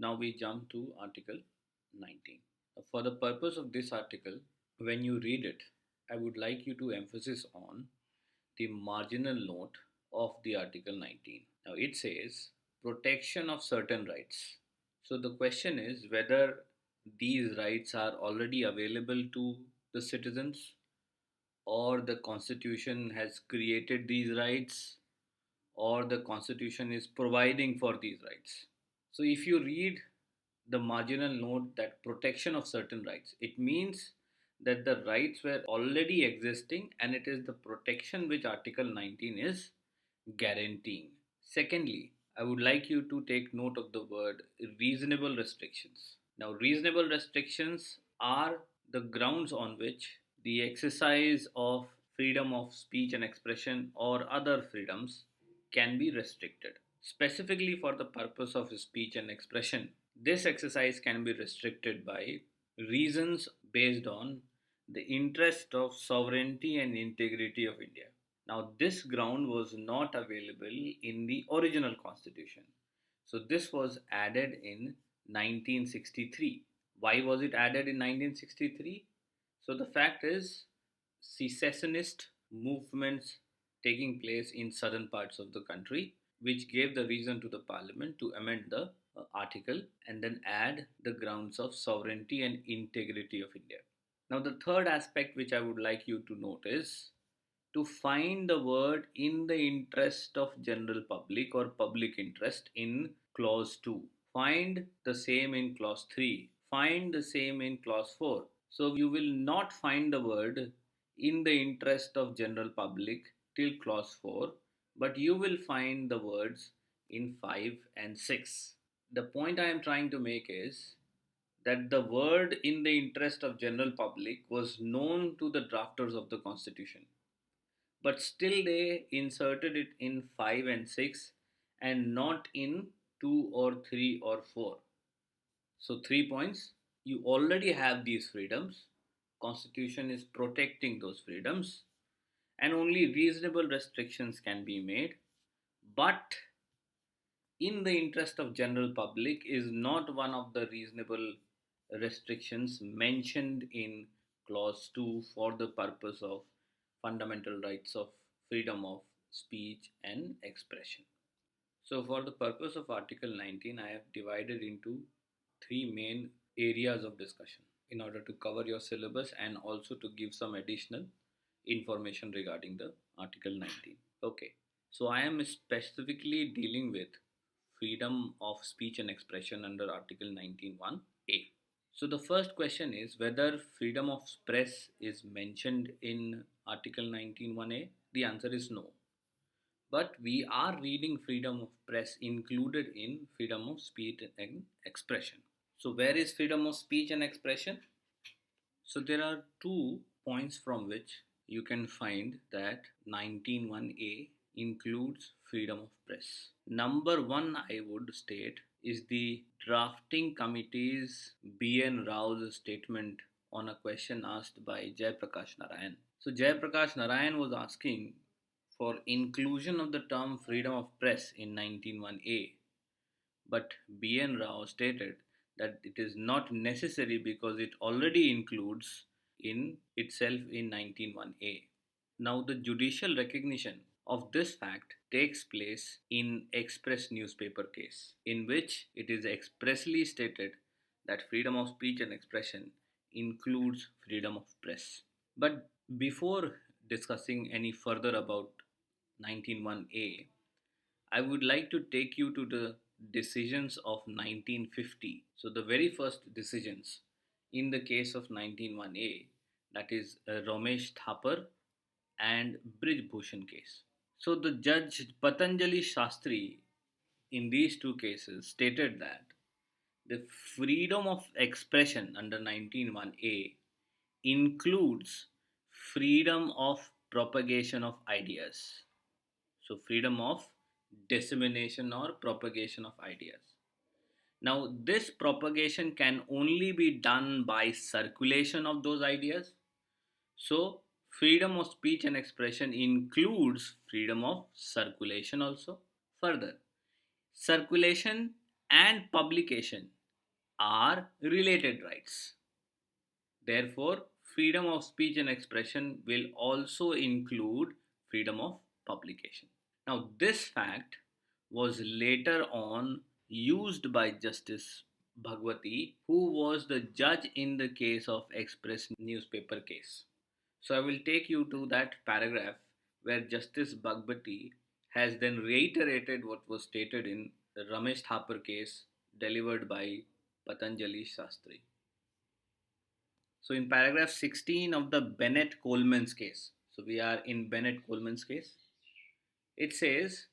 Now we jump to Article 19. For the purpose of this article, when you read it, I would like you to emphasize on the marginal note of the Article 19. Now it says protection of certain rights. So the question is whether these rights are already available to the citizens, or the Constitution has created these rights, or the Constitution is providing for these rights. So if you read the marginal note that protection of certain rights, it means that the rights were already existing and it is the protection which Article 19 is guaranteeing. Secondly, I would like you to take note of the word reasonable restrictions. Now, reasonable restrictions are the grounds on which the exercise of freedom of speech and expression or other freedoms can be restricted. Specifically for the purpose of speech and expression, this exercise can be restricted by reasons based on the interest of sovereignty and integrity of India. Now, this ground was not available in the original constitution. So, this was added in 1963. Why was it added in 1963? So, the fact is, secessionist movements taking place in southern parts of the country, which gave the reason to the parliament to amend the article and then add the grounds of sovereignty and integrity of India. Now, the third aspect which I would like you to note is to find the word in the interest of general public or public interest in clause 2. Find the same in clause 3. Find the same in clause 4. So you will not find the word in the interest of general public till clause 4, but you will find the words in 5 and 6. The point I am trying to make is that the word in the interest of general public was known to the drafters of the constitution, but still they inserted it in 5 and 6 and not in 2 or 3 or 4. So 3 points: you already have these freedoms, constitution is protecting those freedoms, and only reasonable restrictions can be made, but in the interest of general public is not one of the reasonable restrictions mentioned in clause 2 for the purpose of fundamental rights of freedom of speech and expression. So for the purpose of article 19, I have divided into three main areas of discussion in order to cover your syllabus and also to give some additional information regarding the article 19. Okay, so I am specifically dealing with freedom of speech and expression under article 19(1)(a). So the first question is whether freedom of press is mentioned in article 19(1)(a). The answer is no, but we are reading freedom of press included in freedom of speech and expression. So where is freedom of speech and expression? So there are 2 points from which you can find that 19(1)(a) includes freedom of press. Number one, I would state, is the drafting committee's B.N. Rao's statement on a question asked by Jayaprakash Narayan. So Jayaprakash Narayan was asking for inclusion of the term freedom of press in 19(1)(a), but B.N. Rao stated that it is not necessary because it already includes in itself in 19(1)(a). Now the judicial recognition of this fact takes place in Express newspaper case, in which it is expressly stated that freedom of speech and expression includes freedom of press. But before discussing any further about 19(1)(a), I would like to take you to the decisions of 1950. So the very first decisions in the case of 19(1)(a), that is Ramesh Thapar and Brij Bhushan case. So the judge Patanjali Shastri in these two cases stated that the freedom of expression under 19(1)(a) includes freedom of propagation of ideas. So freedom of dissemination or propagation of ideas. Now this propagation can only be done by circulation of those ideas. So freedom of speech and expression includes freedom of circulation also. Further, circulation and publication are related rights. Therefore, freedom of speech and expression will also include freedom of publication. Now, this fact was later on used by Justice Bhagwati, who was the judge in the case of Express newspaper case. So, I will take you to that paragraph where Justice Bhagwati has then reiterated what was stated in the Ramesh Thapar case delivered by Patanjali Shastri. So, in paragraph 16 of the Bennett Coleman's case, so we are in Bennett Coleman's case, it says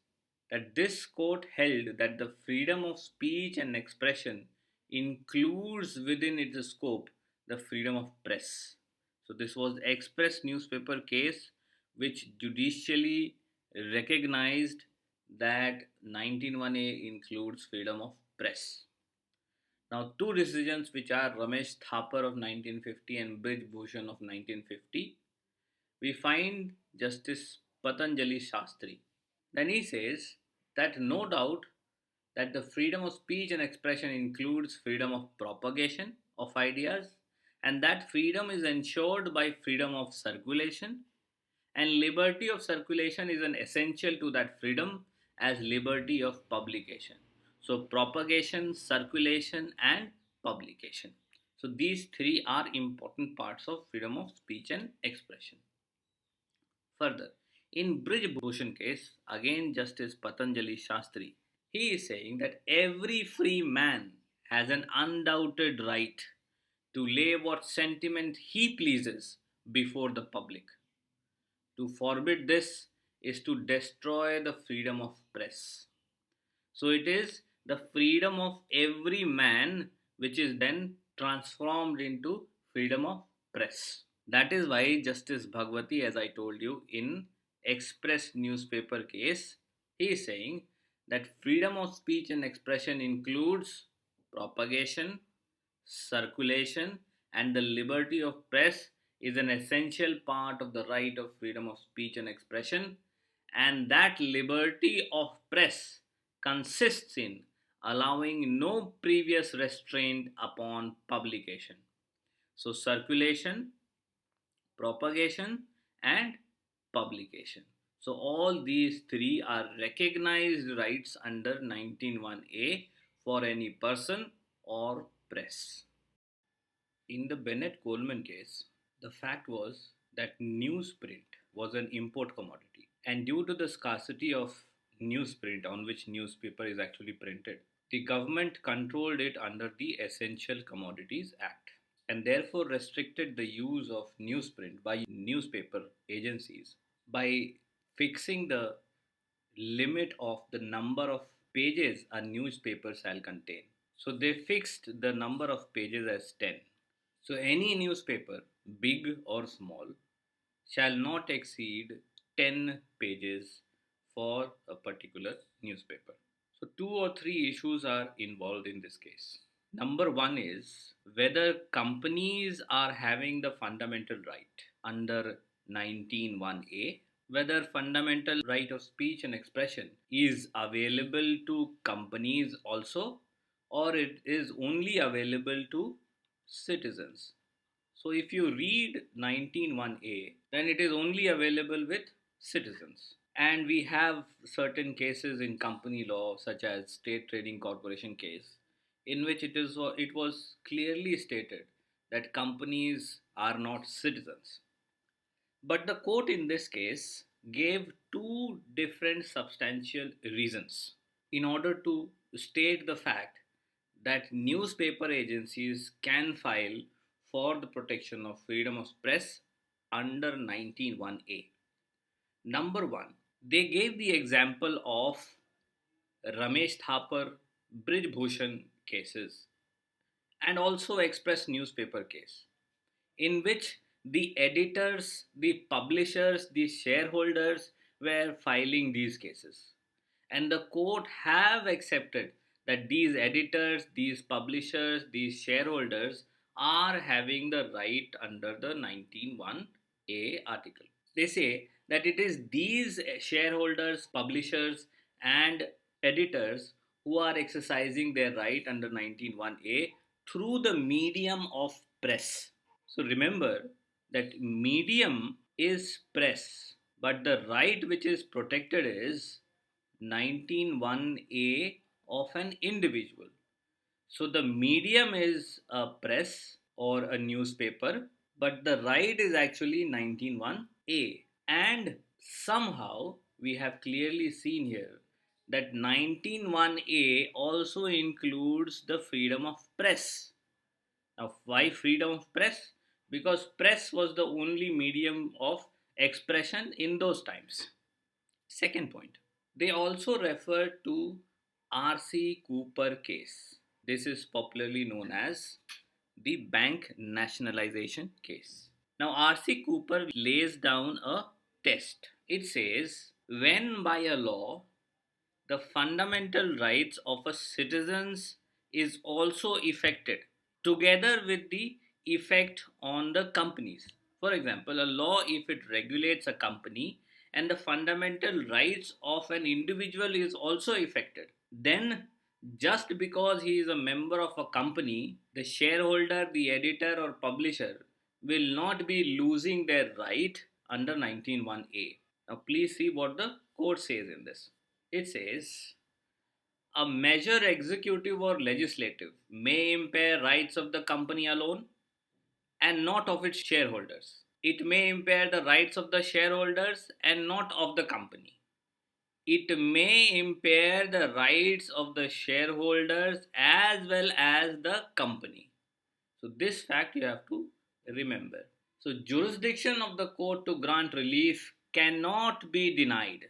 that this court held that the freedom of speech and expression includes within its scope the freedom of press. So, this was Express newspaper case which judicially recognized that 191A includes freedom of press. Now, two decisions which are Ramesh Thapar of 1950 and Brij Bhushan of 1950, we find Justice Patanjali Shastri. Then he says that no doubt that the freedom of speech and expression includes freedom of propagation of ideas, and that freedom is ensured by freedom of circulation, and liberty of circulation is an essential to that freedom as liberty of publication. So, propagation, circulation, and publication. So, these three are important parts of freedom of speech and expression. Further, in Brij Bhushan case, again Justice Patanjali Shastri, he is saying that every free man has an undoubted right to lay what sentiment he pleases before the public. To forbid this is to destroy the freedom of press. So it is the freedom of every man which is then transformed into freedom of press. That is why Justice Bhagwati, as I told you in Express newspaper case, he is saying that freedom of speech and expression includes propagation, circulation, and the liberty of press is an essential part of the right of freedom of speech and expression, and that liberty of press consists in allowing no previous restraint upon publication. So, circulation, propagation, and publication. So, all these three are recognized rights under 191A for any person or press. In the Bennett Coleman case, the fact was that newsprint was an import commodity, and due to the scarcity of newsprint on which newspaper is actually printed, the government controlled it under the Essential Commodities Act and therefore restricted the use of newsprint by newspaper agencies by fixing the limit of the number of pages a newspaper shall contain. So they fixed the number of pages as 10. So any newspaper, big or small, shall not exceed 10 pages for a particular newspaper. So, two or three issues are involved in this case. Number one is whether companies are having the fundamental right under 191A, whether fundamental right of speech and expression is available to companies also, or it is only available to citizens. So if you read 191A, then it is only available with citizens. And we have certain cases in company law, such as State Trading Corporation case, in which it was clearly stated that companies are not citizens. But the court in this case gave two different substantial reasons in order to state the fact that newspaper agencies can file for the protection of freedom of press under 191A. Number one, they gave the example of Ramesh Thapar, Brij Bhushan cases and also Express newspaper case, in which the editors, the publishers, the shareholders were filing these cases. And the court have accepted that these editors, these publishers, these shareholders are having the right under the 191A article. They say that it is these shareholders, publishers, and editors who are exercising their right under 191A through the medium of press. So remember that medium is press, but the right which is protected is 191A of an individual. So the medium is a press or a newspaper, but the right is actually 191A. And somehow we have clearly seen here that 191A also includes the freedom of press. Now, why freedom of press? Because press was the only medium of expression in those times. Second point, they also refer to R.C. Cooper case. This is popularly known as the bank nationalization case. Now, R.C. Cooper lays down a test. It says, when by a law the fundamental rights of a citizens is also affected together with the effect on the companies. For example, a law, if it regulates a company and the fundamental rights of an individual is also affected, then just because he is a member of a company, the shareholder, the editor or publisher will not be losing their right under 191A. Now please see what the court says in this. It says, a measure executive or legislative may impair rights of the company alone and not of its shareholders. It may impair the rights of the shareholders and not of the company. It may impair the rights of the shareholders as well as the company. So, this fact you have to remember. So, jurisdiction of the court to grant relief cannot be denied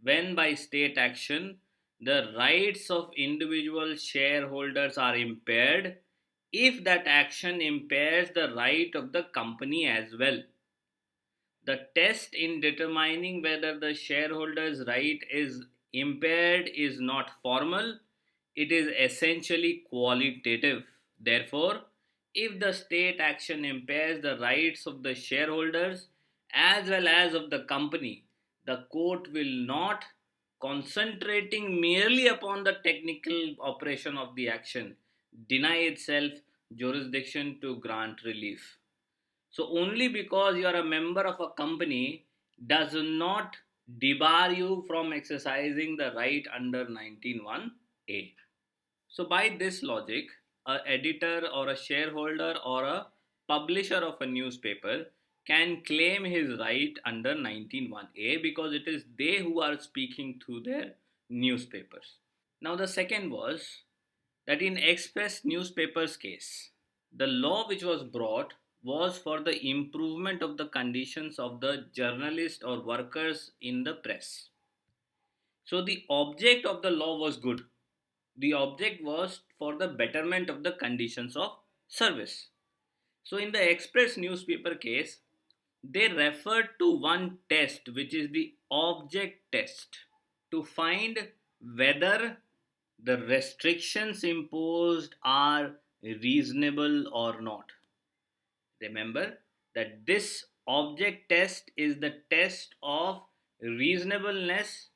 when by state action the rights of individual shareholders are impaired if that action impairs the right of the company as well. The test in determining whether the shareholder's right is impaired is not formal, it is essentially qualitative. Therefore, if the state action impairs the rights of the shareholders as well as of the company, the court will not, concentrating merely upon the technical operation of the action, deny itself jurisdiction to grant relief. So, only because you are a member of a company does not debar you from exercising the right under 191A. So, by this logic, a editor or a shareholder or a publisher of a newspaper can claim his right under 191A because it is they who are speaking through their newspapers. Now, the second was that in Express newspapers case, the law which was brought was for the improvement of the conditions of the journalists or workers in the press. So the object of the law was good. The object was for the betterment of the conditions of service. So in the Express newspaper case, they referred to one test which is the object test to find whether the restrictions imposed are reasonable or not. Remember that this object test is the test of reasonableness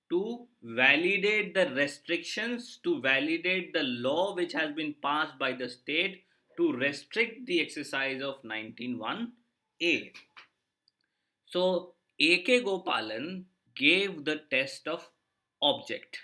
to validate the restrictions, to validate the law which has been passed by the state to restrict the exercise of 191A. So, A.K. Gopalan gave the test of object.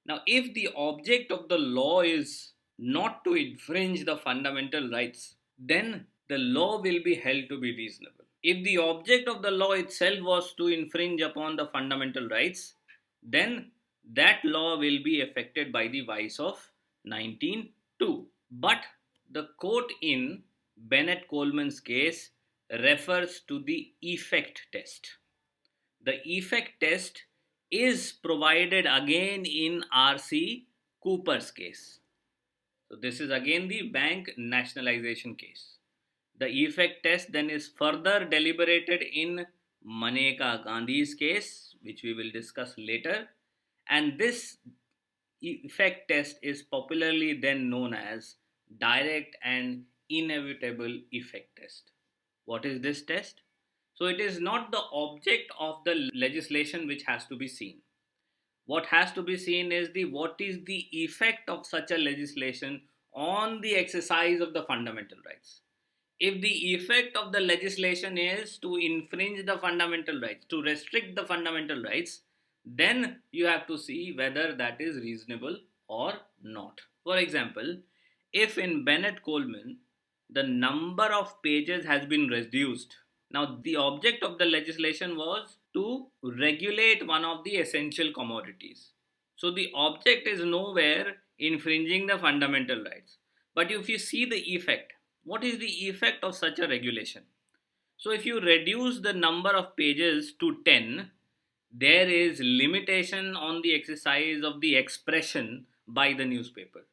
Now, if the object of the law is not to infringe the fundamental rights, then the law will be held to be reasonable. If the object of the law itself was to infringe upon the fundamental rights, then that law will be affected by the vice of 192. But the court in Bennett Coleman's case refers to the effect test. The effect test is provided again in R.C. Cooper's case. So, this is again the bank nationalization case. The effect test then is further deliberated in Maneka Gandhi's case, which we will discuss later. And this effect test is popularly then known as direct and inevitable effect test. What is this test? So, it is not the object of the legislation which has to be seen. What has to be seen is the what is the effect of such a legislation on the exercise of the fundamental rights. If the effect of the legislation is to infringe the fundamental rights, to restrict the fundamental rights, then you have to see whether that is reasonable or not. For example, if in Bennett Coleman the number of pages has been reduced, now the object of the legislation was to regulate one of the essential commodities. So the object is nowhere infringing the fundamental rights. But if you see the effect, what is the effect of such a regulation? So if you reduce the number of pages to 10, there is limitation on the exercise of the expression by the newspaper.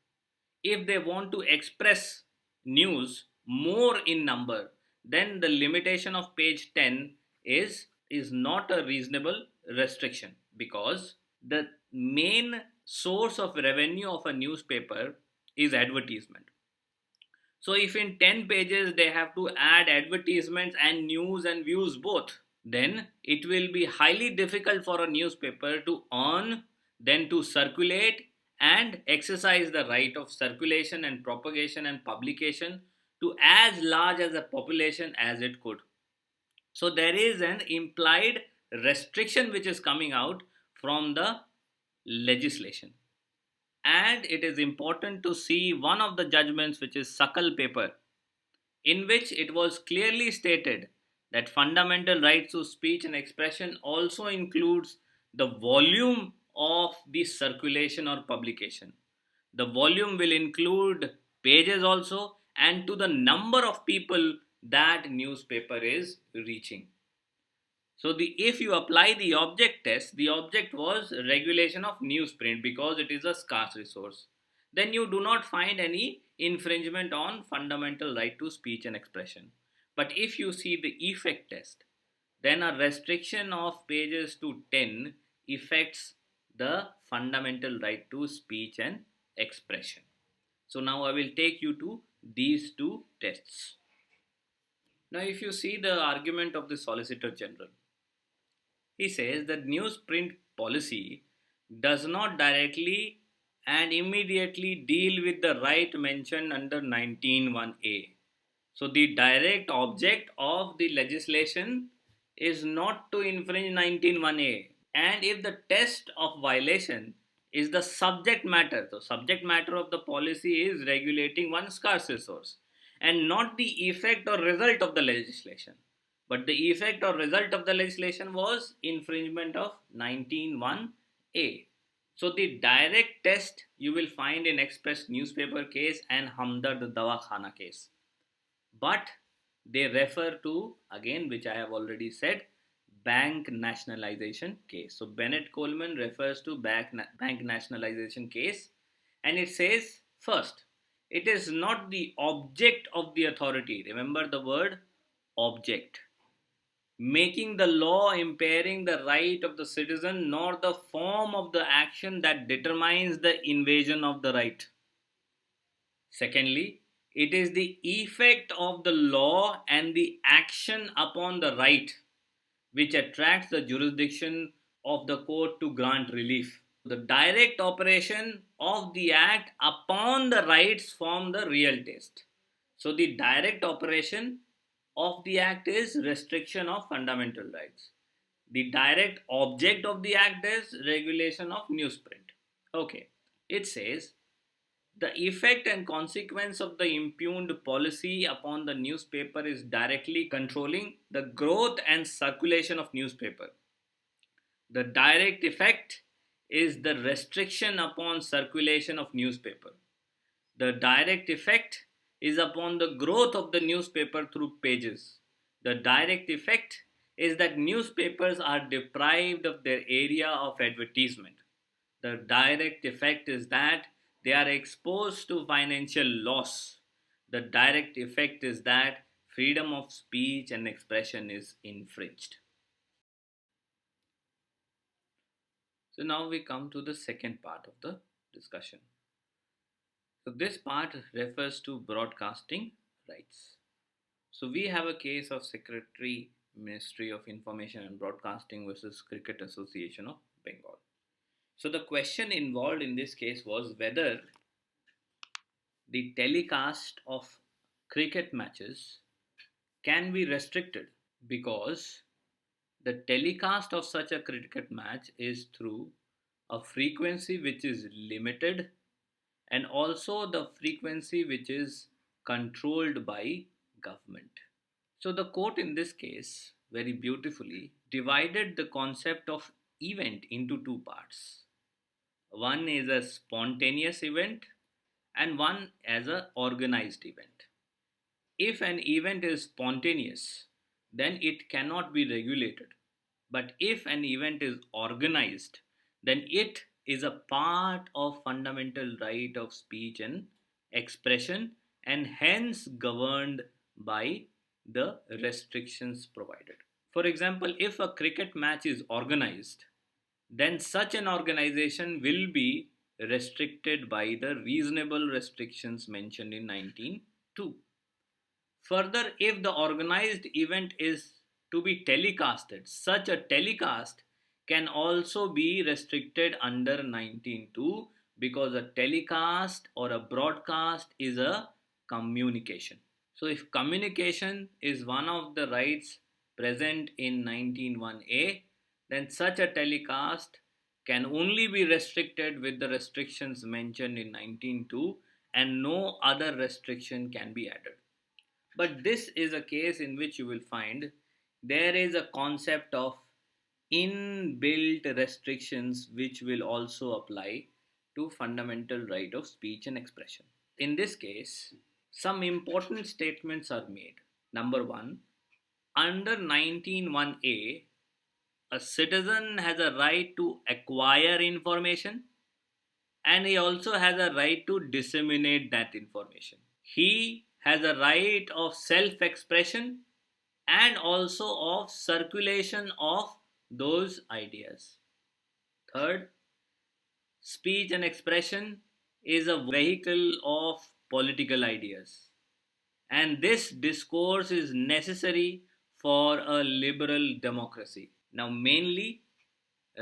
If they want to express news more in number, then the limitation of page 10 is not a reasonable restriction, because the main source of revenue of a newspaper is advertisement. So if in 10 pages they have to add advertisements and news and views both, then it will be highly difficult for a newspaper to earn, then to circulate and exercise the right of circulation and propagation and publication to as large as a population as it could. So there is an implied restriction which is coming out from the legislation. And it is important to see one of the judgments, which is Sakal paper, in which it was clearly stated that fundamental rights to speech and expression also includes the volume of the circulation or publication. The volume will include pages also, and to the number of people that newspaper is reaching. So the if you apply the object test, the object was regulation of newsprint because it is a scarce resource. Then you do not find any infringement on fundamental right to speech and expression. But if you see the effect test, then a restriction of pages to 10 affects the fundamental right to speech and expression. So now I will take you to these two tests. Now if you see the argument of the Solicitor General, he says that newsprint policy does not directly and immediately deal with the right mentioned under 19(1)(a). So the direct object of the legislation is not to infringe 19(1)(a). And if the test of violation is the subject matter, so subject matter of the policy is regulating one scarce resource and not the effect or result of the legislation. But the effect or result of the legislation was infringement of 19(1)(a). So the direct test you will find in Express newspaper case and Hamdard Dawakhana case. But they refer to, again, which I have already said, bank nationalization case. So Bennett Coleman refers to bank nationalization case, and it says first, it is not the object of the authority. Remember the word object. Making the law impairing the right of the citizen, nor the form of the action that determines the invasion of the right. Secondly, it is the effect of the law and the action upon the right which attracts the jurisdiction of the court to grant relief. The direct operation of the act upon the rights form the real test. So the direct operation of the act is restriction of fundamental rights. The direct object of the act is regulation of newsprint. Okay, it says the effect and consequence of the impugned policy upon the newspaper is directly controlling the growth and circulation of newspaper. The direct effect is the restriction upon circulation of newspaper. The direct effect is upon the growth of the newspaper through pages. The direct effect is that newspapers are deprived of their area of advertisement. The direct effect is that they are exposed to financial loss. The direct effect is that freedom of speech and expression is infringed. So now we come to the second part of the discussion. So this part refers to broadcasting rights. So we have a case of Secretary, Ministry of Information and Broadcasting versus Cricket Association of Bengal. So the question involved in this case was whether the telecast of cricket matches can be restricted, because the telecast of such a cricket match is through a frequency which is limited, and also the frequency which is controlled by government. So the court in this case very beautifully divided the concept of event into two parts. One is a spontaneous event and one as a organized event. If an event is spontaneous, then it cannot be regulated. But if an event is organized, then it is a part of fundamental right of speech and expression, and hence governed by the restrictions provided. For example, if a cricket match is organized, then such an organization will be restricted by the reasonable restrictions mentioned in 19.2. Further, if the organized event is to be telecasted, such a telecast can also be restricted under 19.2, because a telecast or a broadcast is a communication. So, if communication is one of the rights present in 19.1a, then such a telecast can only be restricted with the restrictions mentioned in 19.2, and no other restriction can be added. But this is a case in which you will find there is a concept of inbuilt restrictions which will also apply to fundamental right of speech and expression. In this case, some important statements are made. Number one, under 19.1a, a citizen has a right to acquire information, and he also has a right to disseminate that information. He has a right of self expression and also of circulation of those ideas. Third, speech and expression is a vehicle of political ideas, and this discourse is necessary for a liberal democracy. Now, mainly,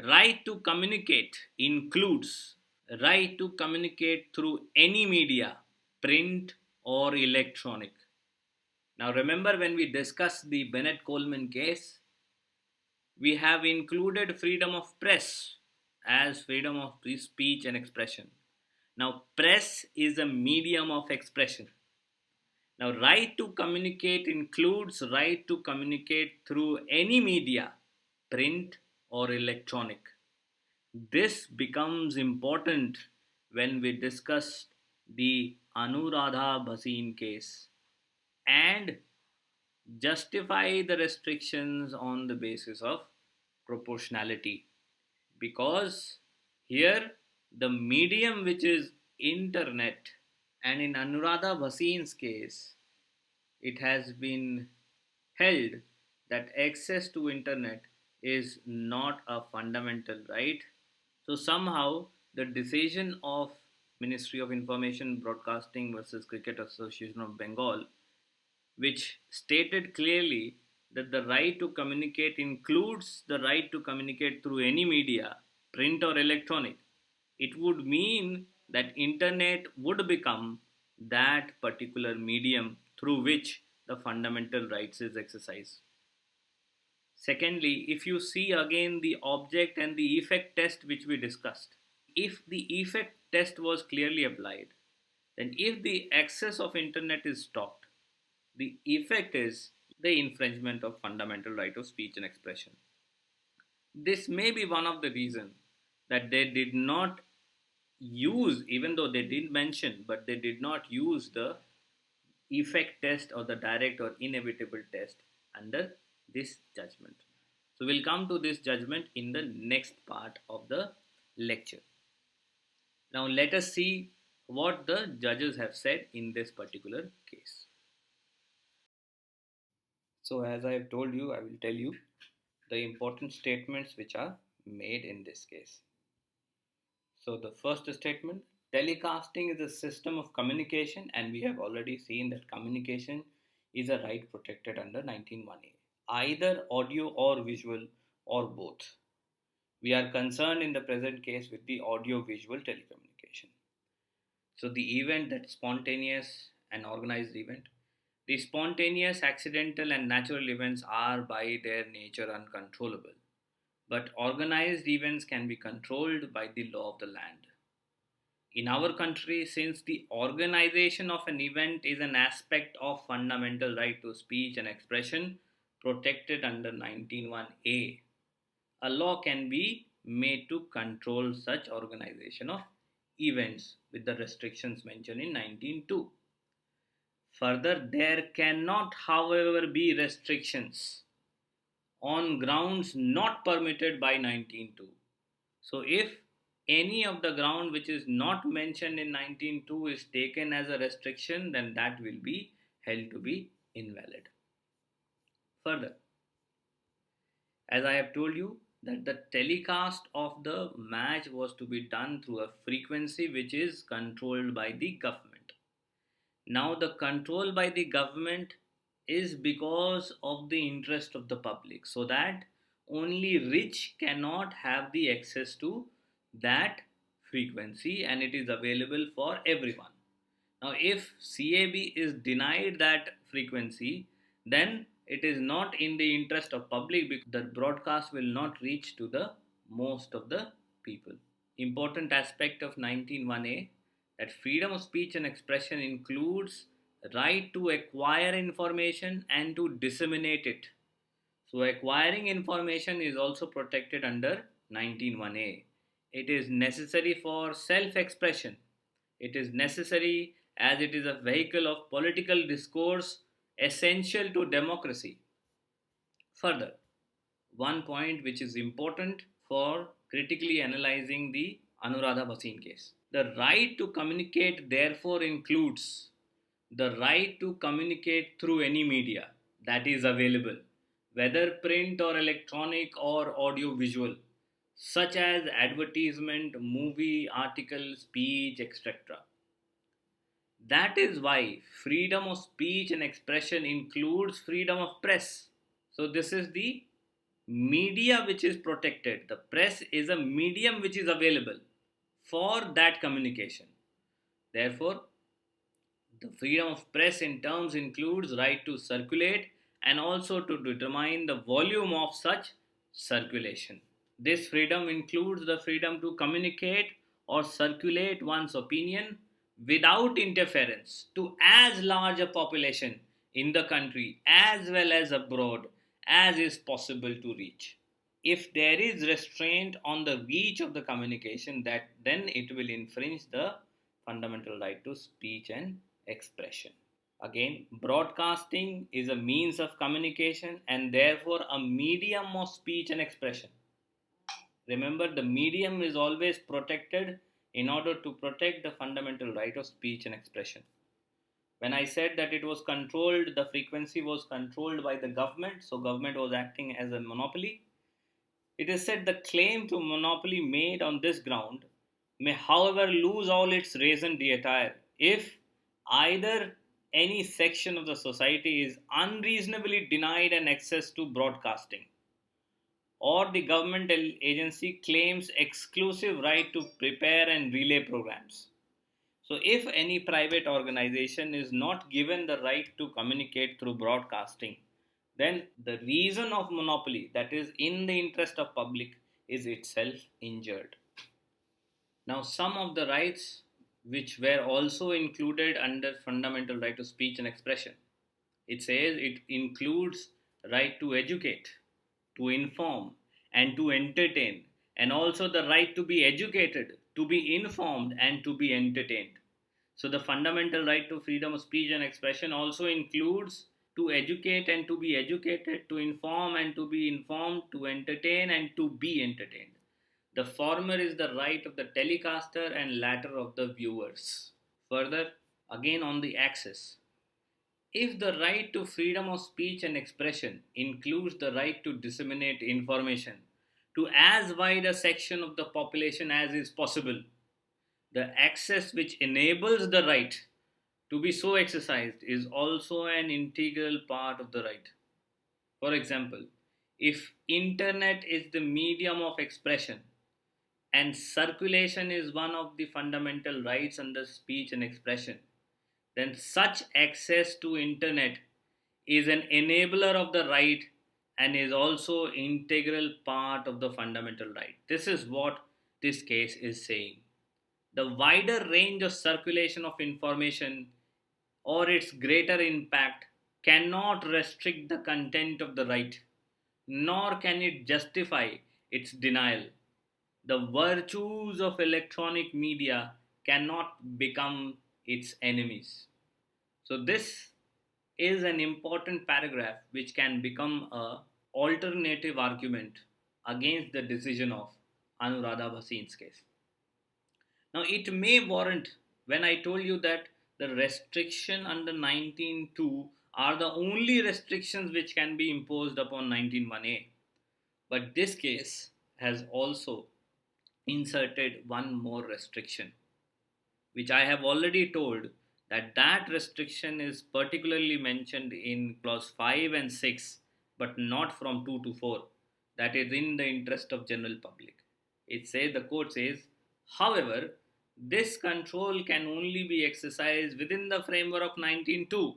right to communicate includes right to communicate through any media, print or electronic. Now, remember when we discussed the Bennett Coleman case, we have included freedom of press as freedom of speech and expression. Now, press is a medium of expression. Now, right to communicate includes right to communicate through any media, print or electronic. This becomes important when we discuss the Anuradha Bhasin case and justify the restrictions on the basis of proportionality, because here the medium which is internet, and in Anuradha Bhasin's case it has been held that access to internet is not a fundamental right. So somehow the decision of Ministry of Information Broadcasting versus Cricket Association of Bengal, which stated clearly that the right to communicate includes the right to communicate through any media, print or electronic, it would mean that internet would become that particular medium through which the fundamental rights is exercised. Secondly, if you see again the object and the effect test which we discussed, if the effect test was clearly applied, then if the access of internet is stopped, the effect is the infringement of fundamental right of speech and expression. This may be one of the reasons that they did not use, even though they did mention, but they did not use the effect test or the direct or inevitable test under this judgment. So we'll come to this judgment in the next part of the lecture. Now let us see what the judges have said in this particular case. So as I have told you, I will tell you the important statements which are made in this case. So the first statement, telecasting is a system of communication, and we have already seen that communication is a right protected under 19.1a, either audio or visual or both. We are concerned in the present case with the audio-visual telecommunication. So the event, that spontaneous and organized event. The spontaneous, accidental, and natural events are by their nature uncontrollable. But organized events can be controlled by the law of the land. In our country, since the organization of an event is an aspect of fundamental right to speech and expression protected under 19(1)(a), a law can be made to control such organization of events with the restrictions mentioned in 19(2). Further, there cannot, however, be restrictions on grounds not permitted by 19(2). So, if any of the ground which is not mentioned in 19(2) is taken as a restriction, then that will be held to be invalid. Further, as I have told you, that the telecast of the match was to be done through a frequency which is controlled by the government. Now, the control by the government is because of the interest of the public, so that only rich cannot have the access to that frequency and it is available for everyone. Now, if CAB is denied that frequency, then it is not in the interest of public because the broadcast will not reach to the most of the people. Important aspect of 19(1)(a), that freedom of speech and expression includes right to acquire information and to disseminate it. So acquiring information is also protected under 19(1)(a). It is necessary for self-expression. It is necessary as it is a vehicle of political discourse essential to democracy. Further, one point which is important for critically analyzing the Anuradha Bhasin case. The right to communicate therefore includes the right to communicate through any media that is available, whether print or electronic or audio visual, such as advertisement, movie, article, speech, etc. That is why freedom of speech and expression includes freedom of press. So, this is the media which is protected. The press is a medium which is available for that communication. Therefore, the freedom of press in terms includes right to circulate and also to determine the volume of such circulation. This freedom includes the freedom to communicate or circulate one's opinion without interference to as large a population in the country as well as abroad as is possible to reach. If there is restraint on the reach of the communication, that then it will infringe the fundamental right to speech and expression. Again, broadcasting is a means of communication and therefore a medium of speech and expression. Remember, the medium is always protected in order to protect the fundamental right of speech and expression. When I said that it was controlled, the frequency was controlled by the government, so government was acting as a monopoly. It is said the claim to monopoly made on this ground may, however, lose all its raison d'etre if either any section of the society is unreasonably denied an access to broadcasting, or the government agency claims exclusive right to prepare and relay programs. So, if any private organization is not given the right to communicate through broadcasting, then the reason of monopoly, that is in the interest of public, is itself injured. Now, some of the rights which were also included under fundamental right to speech and expression. It says it includes right to educate, to inform, and to entertain, and also the right to be educated, to be informed, and to be entertained. So, the fundamental right to freedom of speech and expression also includes to educate and to be educated, to inform and to be informed, to entertain and to be entertained. The former is the right of the telecaster and latter of the viewers. Further, again on the access. If the right to freedom of speech and expression includes the right to disseminate information to as wide a section of the population as is possible, the access which enables the right to be so exercised is also an integral part of the right. For example, if internet is the medium of expression and circulation is one of the fundamental rights under speech and expression, then such access to internet is an enabler of the right and is also integral part of the fundamental right. This is what this case is saying. The wider range of circulation of information or its greater impact cannot restrict the content of the right, nor can it justify its denial. The virtues of electronic media cannot become its enemies. So this is an important paragraph which can become a alternative argument against the decision of Anuradha Bhasin's case. Now, it may warrant when I told you that the restriction under 19.2 are the only restrictions which can be imposed upon 19.1a. But this case has also inserted one more restriction, which I have already told that restriction is particularly mentioned in clause 5 and 6, but not from 2 to 4. That is in the interest of general public. The court says, however, this control can only be exercised within the framework of 19.2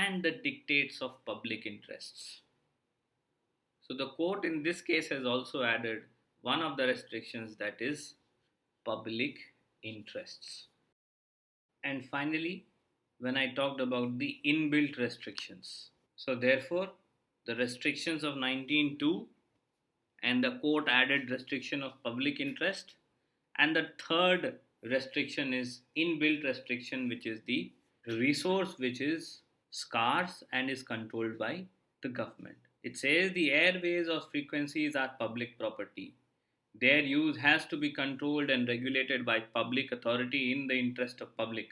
and the dictates of public interests. So the court in this case has also added one of the restrictions, that is public interests. And finally, when I talked about the inbuilt restrictions. So therefore, the restrictions of 19.2 and the court added restriction of public interest, and the third restriction is inbuilt restriction, which is the resource which is scarce and is controlled by the government. It says the airways or frequencies are public property. Their use has to be controlled and regulated by public authority in the interest of public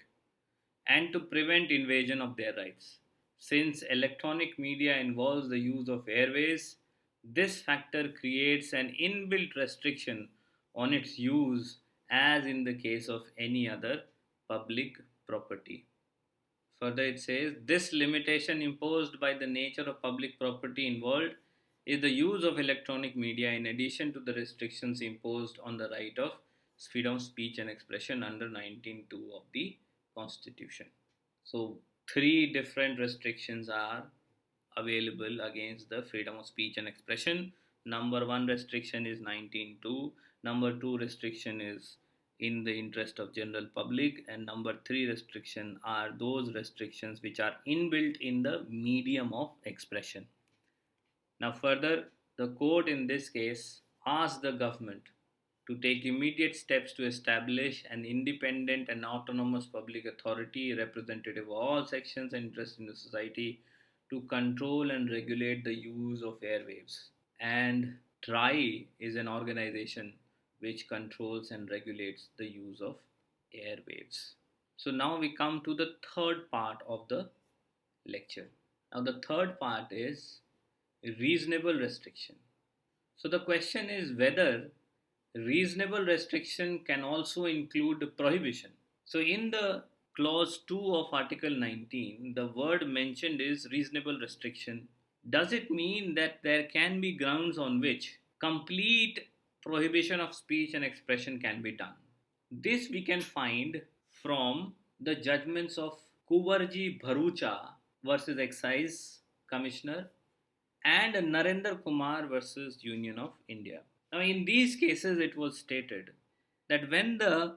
and to prevent invasion of their rights. Since electronic media involves the use of airways, this factor creates an inbuilt restriction on its use as in the case of any other public property. Further, it says this limitation imposed by the nature of public property involved is the use of electronic media in addition to the restrictions imposed on the right of freedom of speech and expression under 19.2 of the Constitution. So, three different restrictions are available against the freedom of speech and expression. Number one restriction is 19.2. Number two restriction is in the interest of general public, and number three restriction are those restrictions which are inbuilt in the medium of expression. Now, further, the court in this case asked the government to take immediate steps to establish an independent and autonomous public authority representative of all sections and interests in the society to control and regulate the use of airwaves. And TRAI is an organization which controls and regulates the use of airwaves. So now we come to the third part of the lecture. Now the third part is reasonable restriction. So the question is whether reasonable restriction can also include prohibition. So in the clause 2 of article 19, the word mentioned is reasonable restriction. Does it mean that there can be grounds on which complete prohibition of speech and expression can be done? This we can find from the judgments of Kuvarji Bharucha versus Excise Commissioner and Narendra Kumar versus Union of India. Now, in these cases, it was stated that when the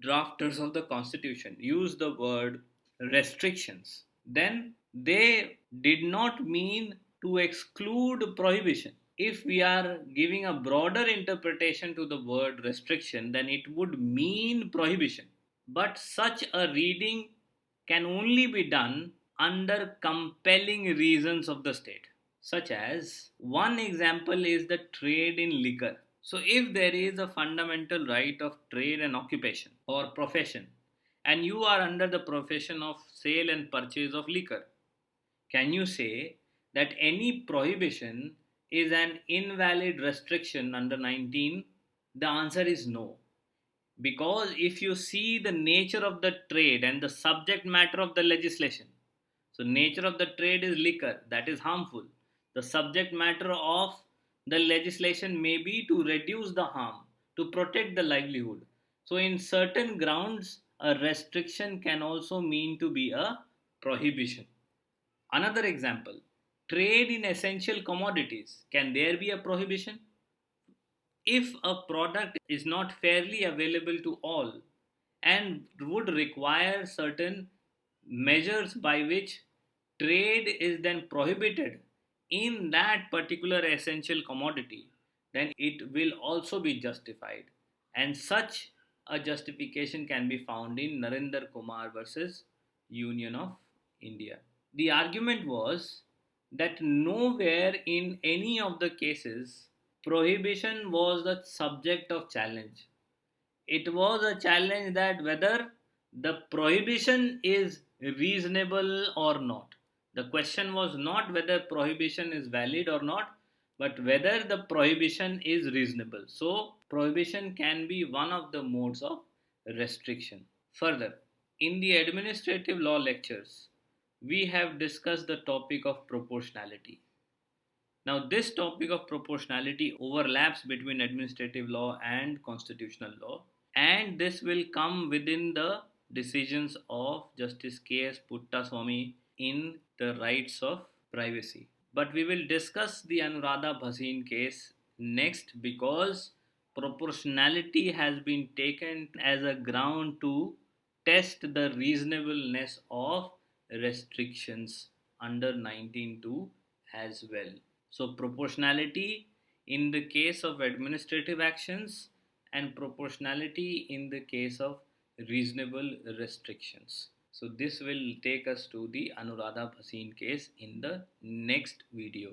drafters of the Constitution used the word restrictions, then they did not mean to exclude prohibition. If we are giving a broader interpretation to the word restriction, then it would mean prohibition. But such a reading can only be done under compelling reasons of the state. Such as, one example is the trade in liquor. So, if there is a fundamental right of trade and occupation or profession, and you are under the profession of sale and purchase of liquor, can you say that any prohibition is an invalid restriction under 19? The answer is no. Because if you see the nature of the trade and the subject matter of the legislation, so nature of the trade is liquor, that is harmful. The subject matter of the legislation may be to reduce the harm, to protect the livelihood. So, in certain grounds, a restriction can also mean to be a prohibition. Another example, trade in essential commodities. Can there be a prohibition? If a product is not fairly available to all and would require certain measures by which trade is then prohibited in that particular essential commodity, then it will also be justified. And such a justification can be found in Narendra Kumar versus Union of India. The argument was that nowhere in any of the cases prohibition was the subject of challenge. It was a challenge that whether the prohibition is reasonable or not. The question was not whether prohibition is valid or not, but whether the prohibition is reasonable. So, prohibition can be one of the modes of restriction. Further, in the administrative law lectures, we have discussed the topic of proportionality. Now, this topic of proportionality overlaps between administrative law and constitutional law, and this will come within the decisions of Justice K.S. Puttaswamy in the rights of privacy. But we will discuss the Anuradha Bhasin case next because proportionality has been taken as a ground to test the reasonableness of restrictions under 19.2 as well. So, proportionality in the case of administrative actions and proportionality in the case of reasonable restrictions. So, this will take us to the Anuradha Bhasin case in the next video.